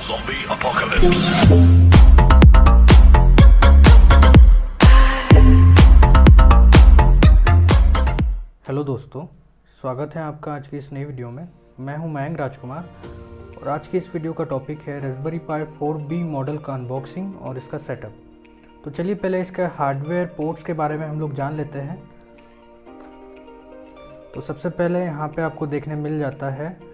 Zombie Apocalypse. Hello दोस्तों, स्वागत है आपका आज की इस नई वीडियो में। मैं हूं मयंक राजकुमार और आज की इस वीडियो का टॉपिक है रास्पबेरी पाई 4B मॉडल का अनबॉक्सिंग और इसका सेटअप। तो चलिए पहले इसका हार्डवेयर पोर्ट्स के बारे में हम लोग जान लेते हैं। तो सबसे पहले यहाँ पे आपको देखने मिल जाता है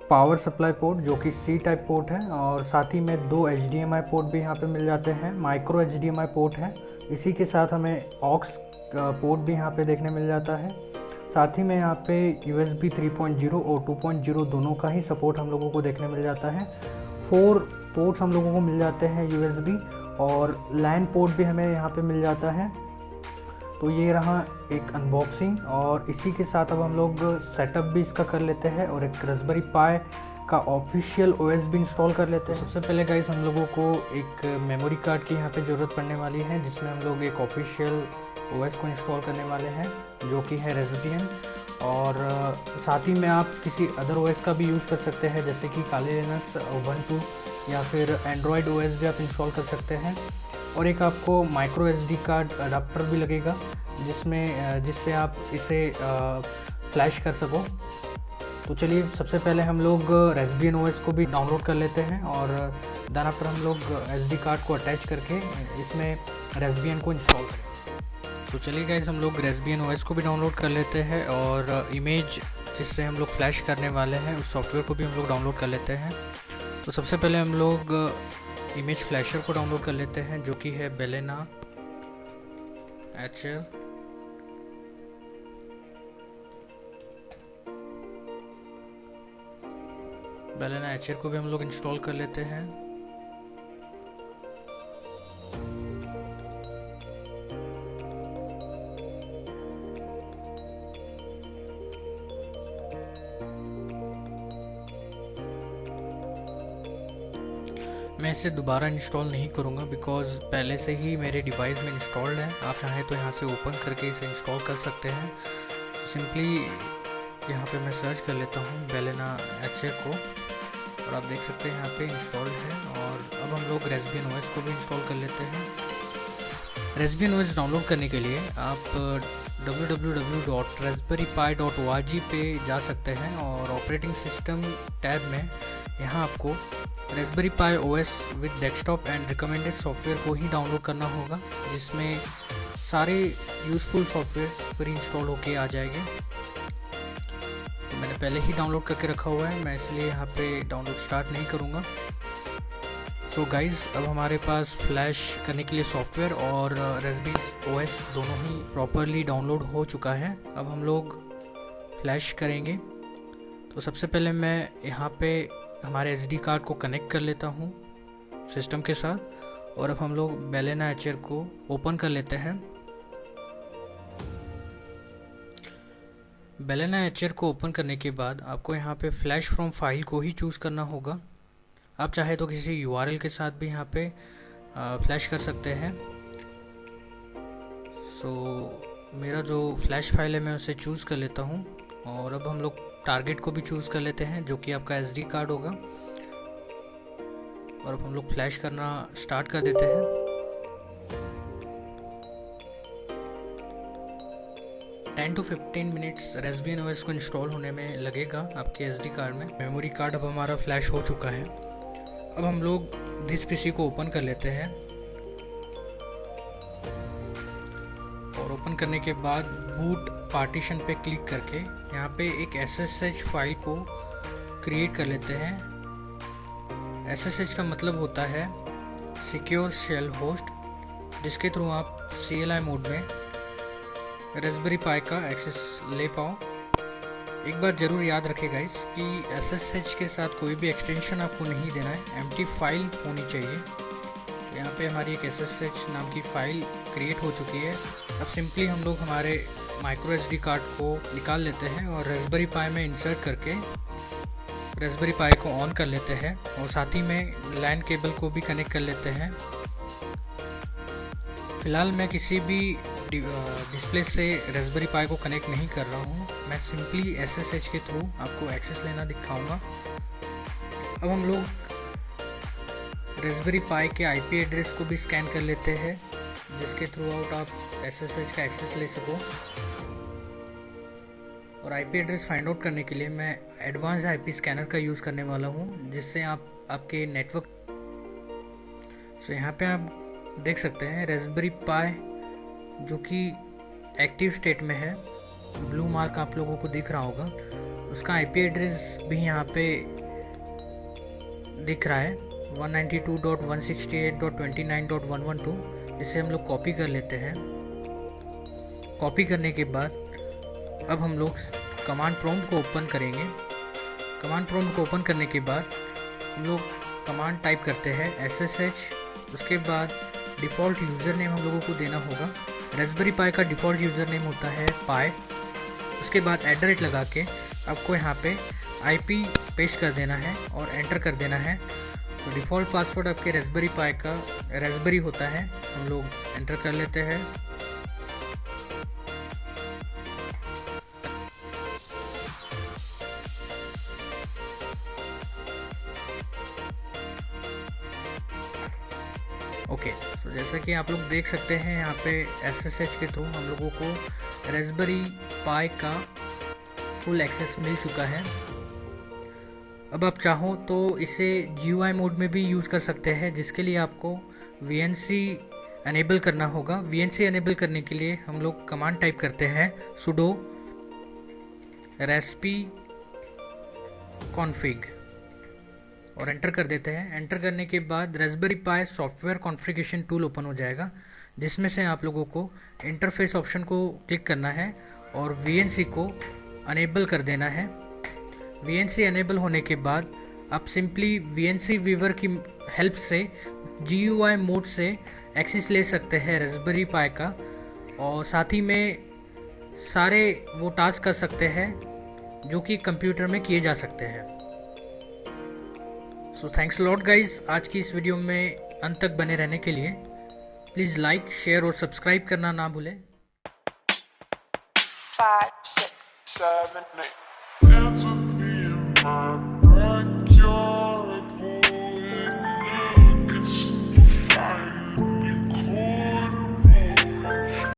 पावर सप्लाई पोर्ट जो कि C टाइप पोर्ट है, और साथ ही में दो HDMI पोर्ट भी यहाँ पे मिल जाते हैं। माइक्रो HDMI पोर्ट है, इसी के साथ हमें ऑक्स पोर्ट भी यहाँ पे देखने मिल जाता है। साथ ही में यहाँ पे USB 3.0 और 2.0 दोनों का ही सपोर्ट हम लोगों को देखने मिल जाता है। 4 पोर्ट्स हम लोगों को मिल जाते हैं USB, और LAN पोर्ट भी हमें यहाँ पे मिल जाता है। तो ये रहा एक अनबॉक्सिंग, और इसी के साथ अब हम लोग सेटअप भी इसका कर लेते हैं और एक रास्पबेरी पाई का ऑफिशियल OS भी इंस्टॉल कर लेते हैं। सबसे पहले गाइस हम लोगों को एक मेमोरी कार्ड की यहाँ पे ज़रूरत पड़ने वाली है, जिसमें हम लोग एक ऑफिशियल OS को इंस्टॉल करने वाले हैं जो कि है Raspbian। और साथ ही में आप किसी अदर OS का भी यूज़ कर सकते हैं, जैसे कि Kali Linux, Ubuntu या फिर Android OS भी आप इंस्टॉल कर सकते हैं। और एक आपको माइक्रो SD कार्ड अडाप्टर भी लगेगा जिससे आप इसे फ्लैश कर सको। तो चलिए सबसे पहले हम लोग Raspbian OS को भी डाउनलोड कर लेते हैं, और देन आफ्टर हम लोग SD कार्ड को अटैच करके इसमें Raspbian को इंस्टॉल करें। तो चलिए गाइस हम लोग Raspbian OS को भी डाउनलोड कर लेते हैं, और इमेज जिससे हम लोग फ्लैश करने वाले हैं उस सॉफ्टवेयर को भी हम लोग डाउनलोड कर लेते हैं। तो सबसे पहले हम लोग इमेज फ्लैशर को डाउनलोड कर लेते हैं जो कि है Balena HL। Balena HL को भी हम लोग इंस्टॉल कर लेते हैं। मैं इसे दोबारा इंस्टॉल नहीं करूँगा बिकॉज़ पहले से ही मेरे डिवाइस में इंस्टॉल्ड है। आप चाहें तो यहाँ से ओपन करके इसे इंस्टॉल कर सकते हैं। सिंपली यहाँ पे मैं सर्च कर लेता हूँ Balena HL को, और आप देख सकते हैं यहाँ पे इंस्टॉल्ड है। और अब हम लोग Raspbian OS को भी इंस्टॉल कर लेते हैं। Raspbian OS डाउनलोड करने के लिए आप www.raspberrypi.org पे जा सकते हैं, और ऑपरेटिंग सिस्टम टैब में यहाँ आपको Raspberry Pi OS with desktop and recommended software को ही डाउनलोड करना होगा, जिसमें सारे यूज़फुल सॉफ्टवेयर प्री इंस्टॉल होके आ जाएंगे। तो मैंने पहले ही डाउनलोड करके रखा हुआ है, मैं इसलिए यहाँ पे डाउनलोड स्टार्ट नहीं करूँगा। सो गाइज़ अब हमारे पास फ्लैश करने के लिए सॉफ्टवेयर और Raspbian OS दोनों ही प्रॉपरली डाउनलोड हो चुका है। अब हम लोग फ्लैश करेंगे। तो सबसे पहले मैं यहाँ पे हमारे SD कार्ड को कनेक्ट कर लेता हूँ सिस्टम के साथ, और अब हम लोग Balena HL को ओपन कर लेते हैं। Balena HL को ओपन करने के बाद आपको यहाँ पे फ्लैश फ्रॉम फाइल को ही चूज़ करना होगा। आप चाहे तो किसी URL के साथ भी यहाँ पे फ्लैश कर सकते हैं। सो मेरा जो फ्लैश फाइल है मैं उसे चूज़ कर लेता हूँ, और अब हम लोग टारगेट को भी चूज़ कर लेते हैं जो कि आपका SD कार्ड होगा। और अब हम लोग फ्लैश करना स्टार्ट कर देते हैं। Ten to 15 minutes Raspbian OS को इंस्टॉल होने में लगेगा आपके SD कार्ड में। मेमोरी कार्ड अब हमारा फ्लैश हो चुका है। अब हम लोग दिस PC को ओपन कर लेते हैं, और ओपन करने के बाद बूट पार्टीशन पे क्लिक करके यहाँ पे एक SSH फाइल को क्रिएट कर लेते हैं। SSH का मतलब होता है सिक्योर शेल होस्ट, जिसके थ्रू आप CLI मोड में Raspberry Pi का एक्सेस ले पाओ। एक बात ज़रूर याद रखें गाइस कि SSH के साथ कोई भी एक्सटेंशन आपको नहीं देना है, एम्प्टी फाइल होनी चाहिए। तो यहाँ पे हमारी एक SSH नाम की फ़ाइल क्रिएट हो चुकी है। अब सिंपली हम लोग हमारे माइक्रो SD कार्ड को निकाल लेते हैं और Raspberry Pi में इंसर्ट करके Raspberry Pi को ऑन कर लेते हैं, और साथ ही में LAN केबल को भी कनेक्ट कर लेते हैं। फ़िलहाल मैं किसी भी डिस्प्ले से Raspberry Pi को कनेक्ट नहीं कर रहा हूँ, मैं सिंपली SSH के थ्रू आपको एक्सेस लेना दिखाऊंगा। अब हम लोग रेस्पबेरी पाई के आईपी एड्रेस को भी स्कैन कर लेते हैं, जिसके थ्रू आउट आप SSH का एक्सेस ले सको। और आईपी एड्रेस फाइंड आउट करने के लिए मैं एडवांस आईपी स्कैनर का यूज़ करने वाला हूँ, जिससे आप आपके नेटवर्क यहाँ पे आप देख सकते हैं रेस्पबेरी पाई जो कि एक्टिव स्टेट में है, ब्लू मार्क आप लोगों को दिख रहा होगा, उसका आईपी एड्रेस भी यहाँ पे दिख रहा है 192.168.29.112। इसे हम लोग कॉपी कर लेते हैं। कॉपी करने के बाद अब हम लोग कमांड प्रॉम्प्ट को ओपन करेंगे। कमांड प्रॉम्प्ट को ओपन करने के बाद हम लोग कमांड टाइप करते हैं SSH, उसके बाद डिफ़ॉल्ट यूज़र नेम हम लोगों को देना होगा। रेस्पबेरी पाई का डिफ़ॉल्ट यूज़र नेम होता है पाई। उसके बाद @ लगा के आपको यहाँ पे आईपी पेस्ट कर देना है और एंटर कर देना है। तो डिफ़ॉल्ट पासवर्ड आपके रेस्पबेरी पाई का रेस्पबेरी होता है, हम लोग एंटर कर लेते हैं। ओके, तो जैसा कि आप लोग देख सकते हैं यहाँ पे SSH के थ्रू हम लोगों को रेस्पबेरी पाई का फुल एक्सेस मिल चुका है। अब आप चाहो तो इसे GUI मोड में भी यूज़ कर सकते हैं, जिसके लिए आपको VNC एनेबल करना होगा। VNC एनेबल करने के लिए हम लोग कमांड टाइप करते हैं sudo respconfig और एंटर कर देते हैं। एंटर करने के बाद रेस्पबेरी पाई सॉफ्टवेयर कॉन्फ़िगरेशन टूल ओपन हो जाएगा, जिसमें से आप लोगों को इंटरफेस ऑप्शन को क्लिक करना है और VNC को अनेबल कर देना है। VNC अनेबल होने के बाद आप सिंपली VNC व्यूअर की हेल्प से GUI मोड से एक्सेस ले सकते हैं रेस्पबेरी पाई का, और साथ ही में सारे वो टास्क कर सकते हैं जो कि कंप्यूटर में किए जा सकते हैं। सो थैंक्स लॉट गाइज, आज की इस वीडियो में अंत तक बने रहने के लिए। प्लीज़ लाइक, शेयर और सब्सक्राइब करना ना भूलें। 5, 6, 7, 8